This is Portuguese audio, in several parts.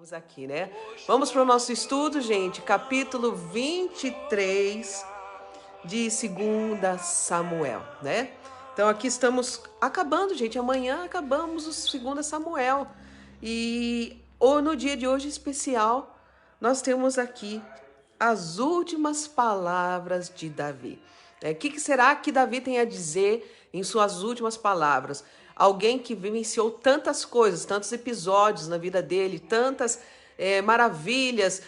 Estamos aqui, né? Vamos para o nosso estudo, gente, capítulo 23 de 2 Samuel, né? Então aqui estamos acabando, gente. Amanhã acabamos o 2 Samuel. E no dia de hoje especial, nós temos aqui as últimas palavras de Davi. O que será que Davi tem a dizer em suas últimas palavras? Alguém que vivenciou tantas coisas, tantos episódios na vida dele, tantas maravilhas,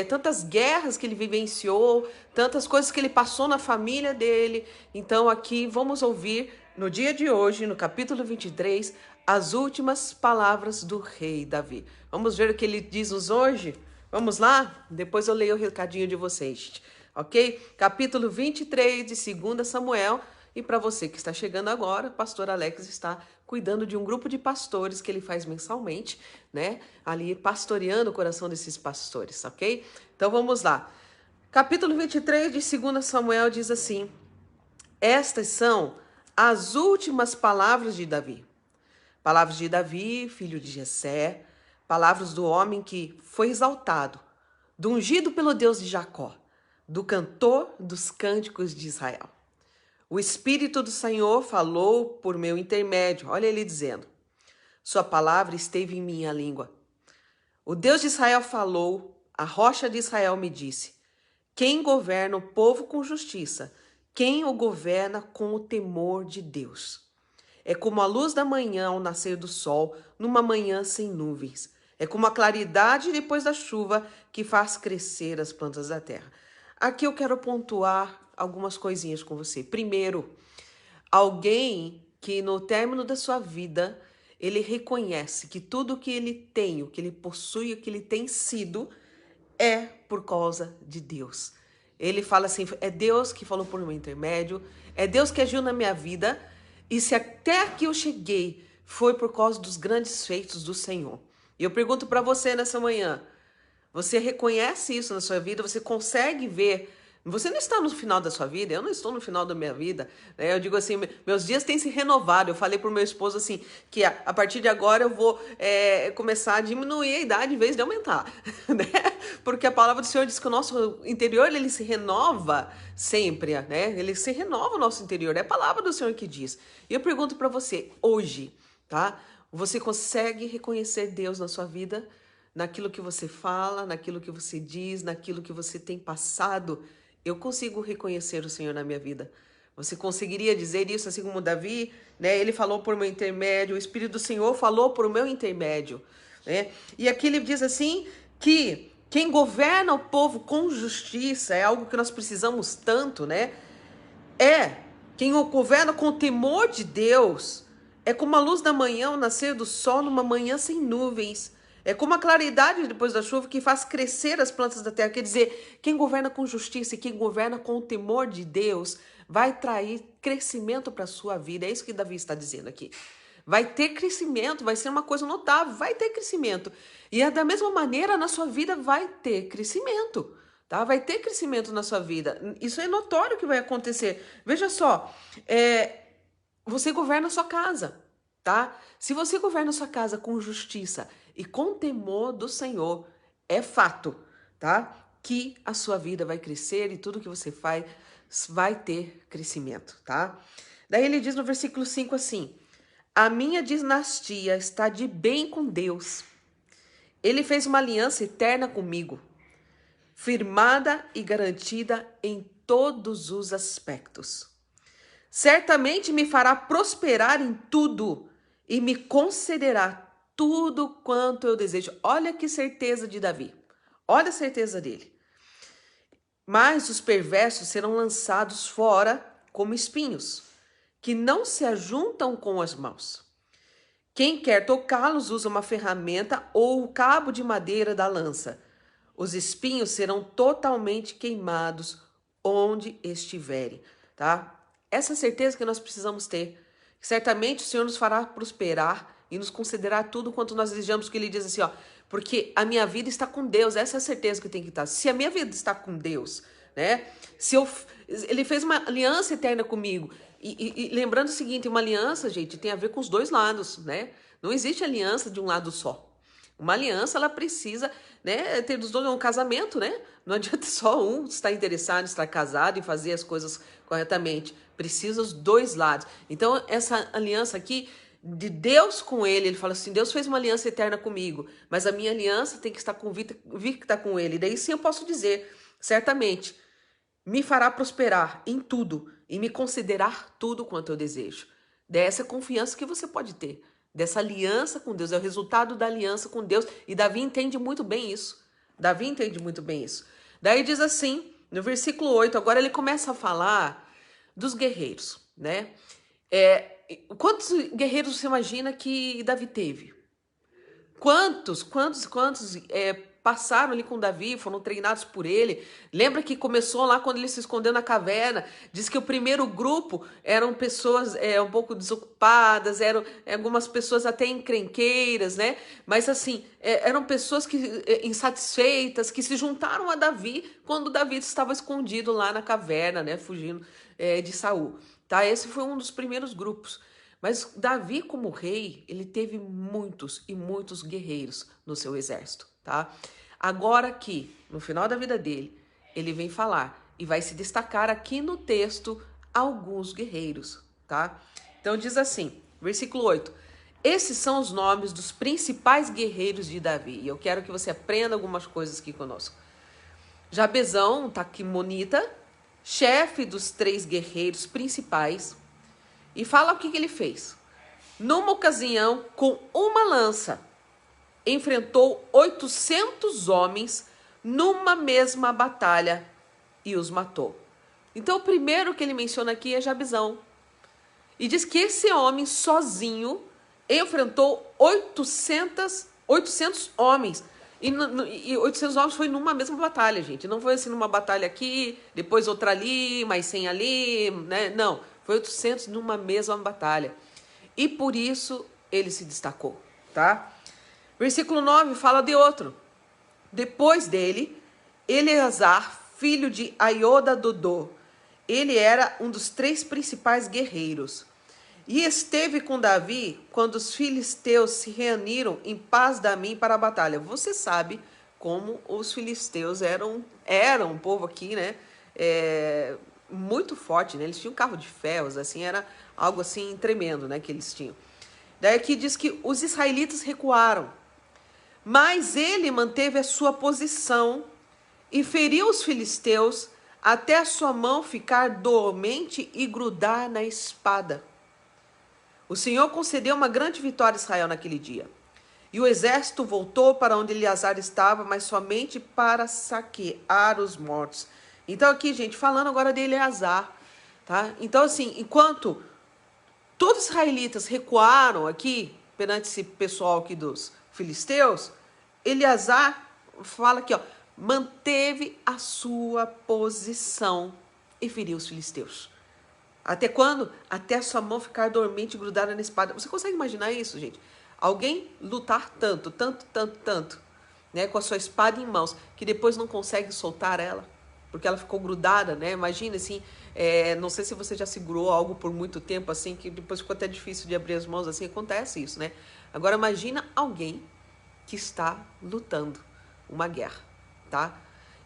tantas guerras que ele vivenciou, tantas coisas que ele passou na família dele. Então aqui vamos ouvir, no dia de hoje, no capítulo 23, as últimas palavras do rei Davi. Vamos ver o que ele diz-nos hoje? Vamos lá? Depois eu leio o recadinho de vocês, ok? Capítulo 23 de 2 Samuel. E para você que está chegando agora, o pastor Alex está cuidando de um grupo de pastores que ele faz mensalmente, né? Ali pastoreando o coração desses pastores, ok? Então vamos lá. Capítulo 23 de 2 Samuel diz assim: estas são as últimas palavras de Davi. Palavras de Davi, filho de Jessé, palavras do homem que foi exaltado, do ungido pelo Deus de Jacó, do cantor dos cânticos de Israel. O Espírito do Senhor falou por meu intermédio. Olha ele dizendo: sua palavra esteve em minha língua. O Deus de Israel falou, a rocha de Israel me disse: quem governa o povo com justiça, quem o governa com o temor de Deus. É como a luz da manhã ao nascer do sol, numa manhã sem nuvens. É como a claridade depois da chuva que faz crescer as plantas da terra. Aqui eu quero pontuar algumas coisinhas com você. Primeiro, alguém que no término da sua vida, ele reconhece que tudo que ele tem, o que ele possui, o que ele tem sido, é por causa de Deus. Ele fala assim: é Deus que falou por meu intermédio, é Deus que agiu na minha vida, e se até aqui eu cheguei, foi por causa dos grandes feitos do Senhor. E eu pergunto para você nessa manhã: você reconhece isso na sua vida? Você consegue ver? Você não está no final da sua vida, eu não estou no final da minha vida, né? Eu digo assim, meus dias têm se renovado. Eu falei para o meu esposo assim, que a partir de agora eu vou começar a diminuir a idade em vez de aumentar, né? Porque a palavra do Senhor diz que o nosso interior, ele se renova sempre, né? Ele se renova o nosso interior, é a palavra do Senhor que diz. E eu pergunto para você, hoje, tá? Você consegue reconhecer Deus na sua vida? Naquilo que você fala, naquilo que você diz, naquilo que você tem passado? Eu consigo reconhecer o Senhor na minha vida. Você conseguiria dizer isso assim como Davi, né? Ele falou por meu intermédio, o Espírito do Senhor falou por meu intermédio, né? E aqui ele diz assim que quem governa o povo com justiça é algo que nós precisamos tanto, né? Quem o governa com o temor de Deus. É como a luz da manhã ao nascer do sol numa manhã sem nuvens. É como a claridade depois da chuva que faz crescer as plantas da terra. Quer dizer, quem governa com justiça e quem governa com o temor de Deus vai trazer crescimento para a sua vida. É isso que Davi está dizendo aqui. Vai ter crescimento, vai ser uma coisa notável, vai ter crescimento. E da mesma maneira, na sua vida vai ter crescimento. Tá? Vai ter crescimento na sua vida. Isso é notório que vai acontecer. Veja só, você governa a sua casa, tá? Se você governa a sua casa com justiça e com temor do Senhor, é fato, tá? Que a sua vida vai crescer e tudo que você faz vai ter crescimento, tá? Daí ele diz no versículo 5 assim: a minha dinastia está de bem com Deus. Ele fez uma aliança eterna comigo, firmada e garantida em todos os aspectos. Certamente me fará prosperar em tudo e me concederá tudo quanto eu desejo. Olha que certeza de Davi. Olha a certeza dele. Mas os perversos serão lançados fora como espinhos, que não se ajuntam com as mãos. Quem quer tocá-los usa uma ferramenta ou o cabo de madeira da lança. Os espinhos serão totalmente queimados onde estiverem, tá? Essa certeza que nós precisamos ter. Certamente o Senhor nos fará prosperar e nos concederá tudo quanto nós desejamos, que ele diz assim, ó, porque a minha vida está com Deus. Essa é a certeza que tem que estar. Se a minha vida está com Deus, né? Ele fez uma aliança eterna comigo. E lembrando o seguinte, uma aliança, gente, tem a ver com os dois lados, né? Não existe aliança de um lado só. Uma aliança, ela precisa, né, ter dos dois, um casamento, né? Não adianta só um estar interessado, estar casado e fazer as coisas corretamente. Precisa os dois lados. Então, essa aliança aqui, de Deus com ele fala assim, Deus fez uma aliança eterna comigo, mas a minha aliança tem que estar convicta com ele. Daí sim eu posso dizer, certamente, me fará prosperar em tudo e me considerar tudo quanto eu desejo. Dessa confiança que você pode ter, dessa aliança com Deus, é o resultado da aliança com Deus. E Davi entende muito bem isso. Davi entende muito bem isso. Daí diz assim, no versículo 8, agora ele começa a falar dos guerreiros, né? Quantos guerreiros você imagina que Davi teve? Quantos passaram ali com Davi, foram treinados por ele? Lembra que começou lá quando ele se escondeu na caverna? Diz que o primeiro grupo eram pessoas um pouco desocupadas, eram algumas pessoas até encrenqueiras, né? Mas assim, eram pessoas insatisfeitas, que se juntaram a Davi quando Davi estava escondido lá na caverna, né? Fugindo de Saul. Tá? Esse foi um dos primeiros grupos. Mas Davi, como rei, ele teve muitos e muitos guerreiros no seu exército, tá? Agora aqui, no final da vida dele, ele vem falar e vai se destacar aqui no texto alguns guerreiros, tá? Então diz assim, versículo 8. Esses são os nomes dos principais guerreiros de Davi. E eu quero que você aprenda algumas coisas aqui conosco. Jabezão, taquimonita, chefe dos 3 guerreiros principais. E fala o que ele fez. Numa ocasião, com uma lança, enfrentou 800 homens numa mesma batalha e os matou. Então, o primeiro que ele menciona aqui é Jabezão. E diz que esse homem sozinho enfrentou 800 homens. E 800 homens foi numa mesma batalha, gente. Não foi assim numa batalha aqui, depois outra ali, mais 100 ali, né? Não. Foi 800 numa mesma batalha. E por isso ele se destacou, tá? Versículo 9 fala de outro. Depois dele, Eleazar, filho de Aiodá Dodô. Ele era um dos 3 principais guerreiros. E esteve com Davi quando os filisteus se reuniram em Pas-damim para a batalha. Você sabe como os filisteus eram um povo aqui, né? Muito forte, né? Eles tinham carro de ferros, assim, era algo assim tremendo, né, que eles tinham. Daí aqui diz que os israelitas recuaram, mas ele manteve a sua posição e feriu os filisteus até a sua mão ficar dormente e grudar na espada. O Senhor concedeu uma grande vitória a Israel naquele dia. E o exército voltou para onde Eleazar estava, mas somente para saquear os mortos. Então aqui, gente, falando agora de Eleazar, tá? Então assim, enquanto todos os israelitas recuaram aqui, perante esse pessoal aqui dos filisteus, Eleazar fala aqui, ó, manteve a sua posição e feriu os filisteus. Até quando? Até a sua mão ficar dormente e grudada na espada. Você consegue imaginar isso, gente? Alguém lutar tanto, né, com a sua espada em mãos, que depois não consegue soltar ela, porque ela ficou grudada, né? Imagina assim, não sei se você já segurou algo por muito tempo, assim, que depois ficou até difícil de abrir as mãos, assim, acontece isso, né? Agora imagina alguém que está lutando uma guerra, tá?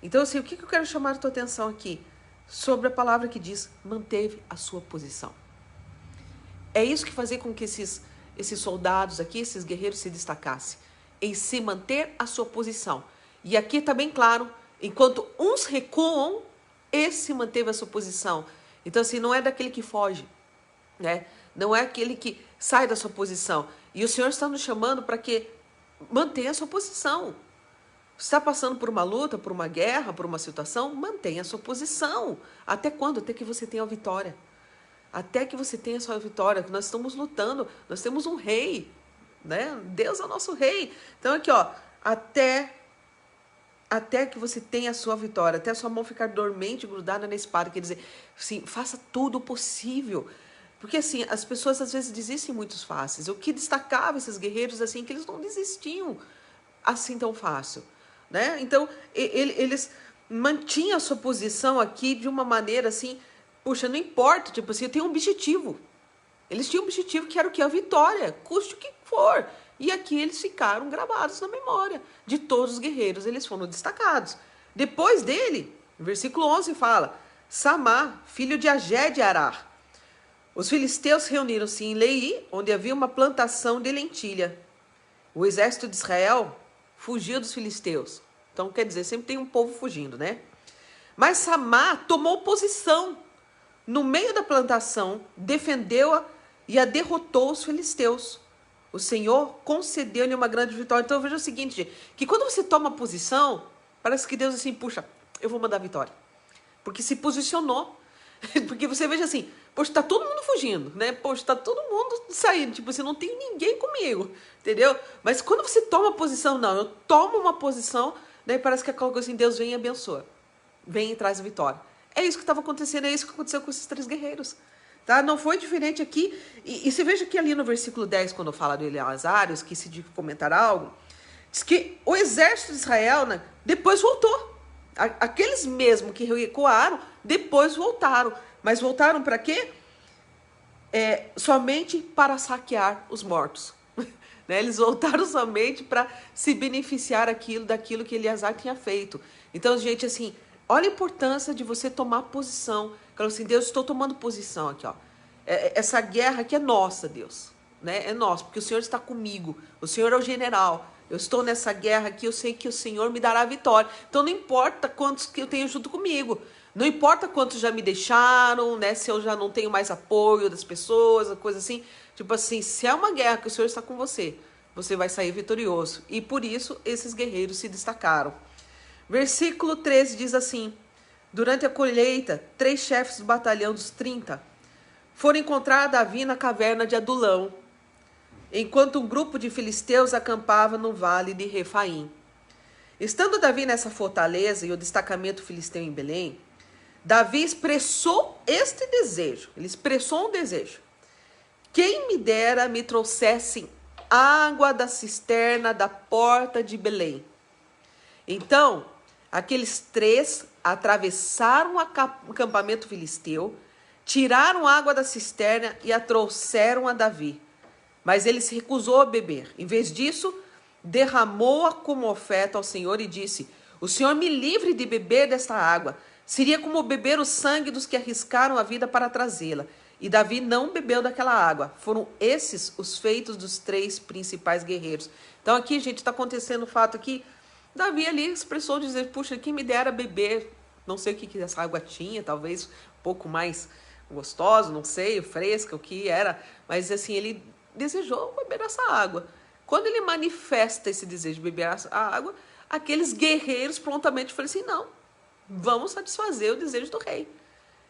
Então, assim, o que eu quero chamar a tua atenção aqui? Sobre a palavra que diz, manteve a sua posição. É isso que fazia com que esses soldados aqui, esses guerreiros se destacassem, em se manter a sua posição. E aqui está bem claro, enquanto uns recuam, esse manteve a sua posição. Então, assim, não é daquele que foge, né? Não é aquele que sai da sua posição. E o Senhor está nos chamando para que mantenha a sua posição. Está passando por uma luta, por uma guerra, por uma situação, mantenha a sua posição. Até quando? Até que você tenha a vitória. Até que você tenha a sua vitória. Nós estamos lutando, nós temos um rei, né? Deus é o nosso rei. Então aqui, ó, até que você tenha a sua vitória, até a sua mão ficar dormente, grudada na espada. Quer dizer, assim, faça tudo o possível. Porque assim, as pessoas às vezes desistem muito fáceis. O que destacava esses guerreiros, assim, que eles não desistiam assim tão fácil, né? Então, eles mantinham a sua posição aqui de uma maneira assim, puxa, não importa, tipo assim, eu tenho um objetivo. Eles tinham um objetivo que era o quê? A vitória, custe o que for. E aqui eles ficaram gravados na memória de todos os guerreiros, eles foram destacados. Depois dele, no versículo 11 fala, Samá, filho de Agé de Arar. Os filisteus reuniram-se em Leí, onde havia uma plantação de lentilha. O exército de Israel fugiu dos filisteus. Então, quer dizer, sempre tem um povo fugindo, né? Mas Samá tomou posição no meio da plantação, defendeu-a e a derrotou os filisteus. O Senhor concedeu-lhe uma grande vitória. Então, veja o seguinte, gente, que quando você toma posição, parece que Deus assim, puxa, eu vou mandar vitória. Porque se posicionou. Porque você veja assim, poxa, tá todo mundo fugindo, né? Poxa, tá todo mundo saindo. Tipo assim, não tem ninguém comigo, entendeu? Mas quando você toma posição, não, eu tomo uma posição, daí parece que aquela coisa assim, Deus vem e abençoa. Vem e traz a vitória. É isso que estava acontecendo, é isso que aconteceu com esses 3 guerreiros. Tá? Não foi diferente aqui. E se veja que ali no versículo 10, quando fala do Eleazar, eu esqueci de comentar algo, diz que o exército de Israel, né, depois voltou. Aqueles mesmo que recuaram, depois voltaram. Mas voltaram para quê? Somente para saquear os mortos. Né? Eles voltaram somente para se beneficiar daquilo que Eleazar tinha feito. Então, gente, assim, olha a importância de você tomar posição. Falou assim, Deus, estou tomando posição aqui, ó. Essa guerra aqui é nossa, Deus. Né? É nossa, porque o Senhor está comigo. O Senhor é o general. Eu estou nessa guerra aqui, eu sei que o Senhor me dará a vitória. Então não importa quantos que eu tenho junto comigo. Não importa quantos já me deixaram, né? Se eu já não tenho mais apoio das pessoas, coisa assim. Tipo assim, se é uma guerra que o Senhor está com você, você vai sair vitorioso. E por isso esses guerreiros se destacaram. Versículo 13 diz assim, durante a colheita, 3 chefes do batalhão dos 30 foram encontrar Davi na caverna de Adulão, enquanto um grupo de filisteus acampava no vale de Refaim. Estando Davi nessa fortaleza e o destacamento filisteu em Belém, Davi expressou este desejo. Ele expressou um desejo. Quem me dera me trouxessem água da cisterna da porta de Belém. Então, aqueles 3 atravessaram o acampamento filisteu, tiraram água da cisterna e a trouxeram a Davi. Mas ele se recusou a beber. Em vez disso, derramou-a como oferta ao Senhor e disse, o Senhor me livre de beber desta água. Seria como beber o sangue dos que arriscaram a vida para trazê-la. E Davi não bebeu daquela água. Foram esses os feitos dos 3 principais guerreiros. Então aqui, gente, está acontecendo o fato que Davi ali expressou dizer, puxa, quem me dera beber, não sei o que essa água tinha, talvez um pouco mais gostosa, não sei, fresca, o que era, mas assim, ele desejou beber essa água. Quando ele manifesta esse desejo de beber a água, aqueles guerreiros prontamente falam assim, não, vamos satisfazer o desejo do rei.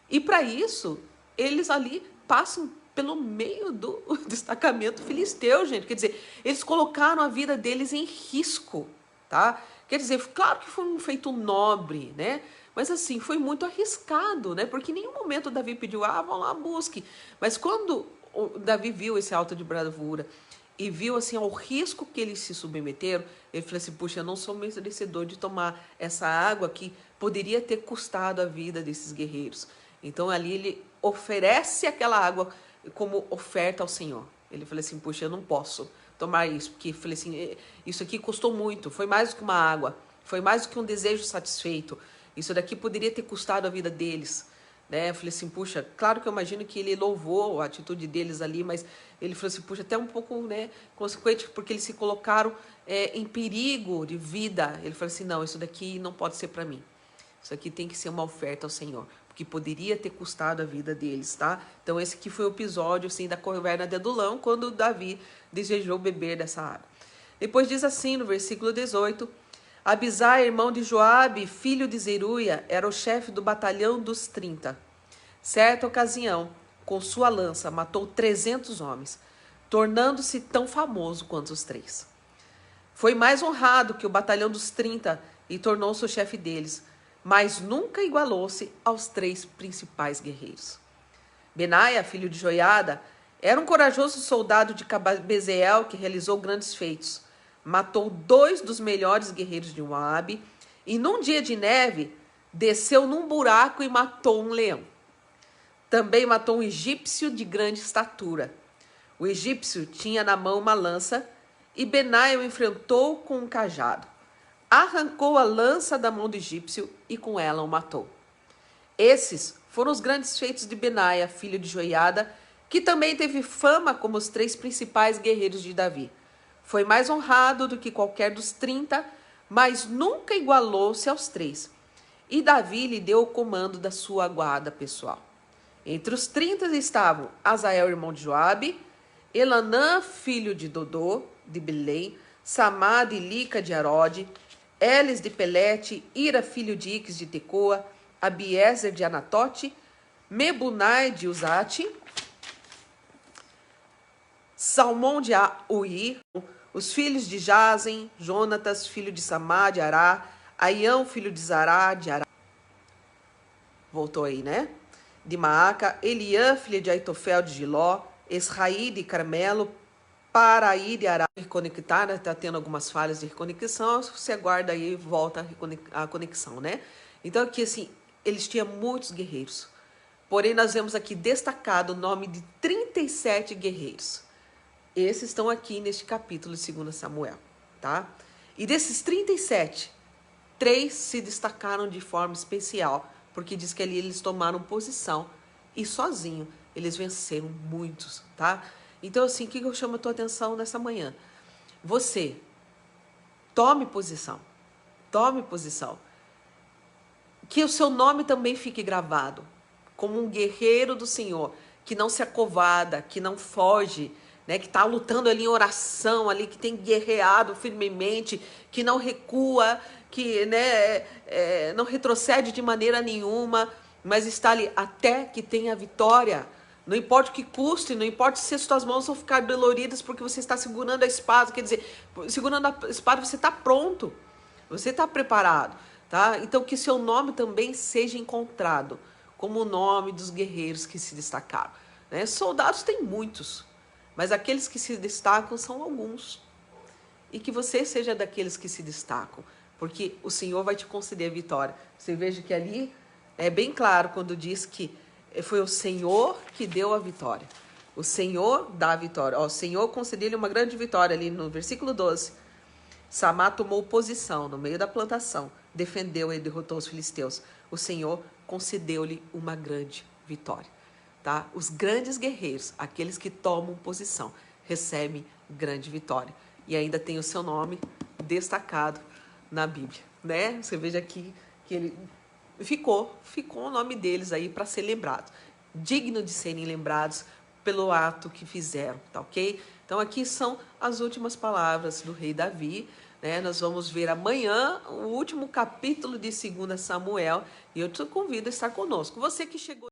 E para isso, eles ali passam pelo meio do destacamento filisteu, gente. Quer dizer, eles colocaram a vida deles em risco, tá? Quer dizer, claro que foi um feito nobre, né? Mas assim, foi muito arriscado, né? Porque em nenhum momento o Davi pediu, vão lá, busque. Mas quando o Davi viu esse ato de bravura e viu assim ao risco que eles se submeteram, ele falou assim, puxa, eu não sou merecedor de tomar essa água que poderia ter custado a vida desses guerreiros. Então ali ele oferece aquela água como oferta ao Senhor. Ele falou assim, puxa, eu não posso tomar isso, porque falei assim, isso aqui custou muito, foi mais do que uma água, foi mais do que um desejo satisfeito. Isso daqui poderia ter custado a vida deles. Né? Eu falei assim, puxa, claro que eu imagino que ele louvou a atitude deles ali, mas ele falou assim, puxa, até um pouco, né, consequente, porque eles se colocaram em perigo de vida. Ele falou assim, não, isso daqui não pode ser para mim. Isso aqui tem que ser uma oferta ao Senhor, porque poderia ter custado a vida deles, tá? Então esse aqui foi o episódio, assim, da caverna de Adulão, quando Davi desejou beber dessa água. Depois diz assim, no versículo 18, Abisai, irmão de Joabe, filho de Zeruia, era o chefe do batalhão dos 30. Certa ocasião, com sua lança, matou 300 homens, tornando-se tão famoso quanto os 3. Foi mais honrado que o batalhão dos 30 e tornou-se o chefe deles, mas nunca igualou-se aos 3 principais guerreiros. Benaia, filho de Joiada, era um corajoso soldado de Bezeel que realizou grandes feitos. Matou 2 dos melhores guerreiros de Moabe e num dia de neve desceu num buraco e matou um leão. Também matou um egípcio de grande estatura. O egípcio tinha na mão uma lança e Benaia o enfrentou com um cajado. Arrancou a lança da mão do egípcio e com ela o matou. Esses foram os grandes feitos de Benaia, filho de Joiada, que também teve fama como os 3 principais guerreiros de Davi. Foi mais honrado do que qualquer dos 30, mas nunca igualou-se aos 3. E Davi lhe deu o comando da sua guarda pessoal. Entre os 30 estavam Azael, irmão de Joabe, Elanã, filho de Dodô, de Belém, Samá de Lica de Arode, Elis de Pelete, Ira, filho de Iques de Tecoa, Abiezer de Anatote, Mebunai de Uzate, Salmão de Uí, os filhos de Jazen, Jonatas, filho de Samá de Ará, Aião, filho de Zará de Ará. Voltou aí, né? De Maaca, Eliã, filha de Aitofel de Giló, Esraí de Carmelo, Paraí de Ará. Reconectar, né? Tá tendo algumas falhas de reconexão, você aguarda aí e volta a conexão, né? Então aqui assim, eles tinham muitos guerreiros. Porém, nós vemos aqui destacado o nome de 37 guerreiros. Esses estão aqui neste capítulo de 2 Samuel, tá? E desses 37, 3 se destacaram de forma especial, porque diz que ali eles tomaram posição e sozinho eles venceram muitos, tá? Então, assim, o que eu chamo a tua atenção nessa manhã? Você, tome posição, tome posição. Que o seu nome também fique gravado como um guerreiro do Senhor, que não se acovarda, que não foge, né, que está lutando ali em oração, ali, que tem guerreado firmemente, que não recua, que não retrocede de maneira nenhuma, mas está ali até que tenha vitória. Não importa o que custe, não importa se as suas mãos vão ficar doloridas porque você está segurando a espada, quer dizer, segurando a espada você está pronto, você está preparado, tá? Então que seu nome também seja encontrado como o nome dos guerreiros que se destacaram, né? Soldados tem muitos, mas aqueles que se destacam são alguns. E que você seja daqueles que se destacam, porque o Senhor vai te conceder a vitória. Você veja que ali é bem claro quando diz que foi o Senhor que deu a vitória. O Senhor dá a vitória. Ó, o Senhor concedeu-lhe uma grande vitória ali no versículo 12. Samá tomou posição no meio da plantação, defendeu e derrotou os filisteus. O Senhor concedeu-lhe uma grande vitória. Tá? Os grandes guerreiros, aqueles que tomam posição, recebem grande vitória. E ainda tem o seu nome destacado na Bíblia, né? Você veja aqui que ele ficou o nome deles aí para ser lembrado, digno de serem lembrados pelo ato que fizeram, tá ok? Então aqui são as últimas palavras do rei Davi, né? Nós vamos ver amanhã o último capítulo de 2 Samuel e eu te convido a estar conosco. Você que chegou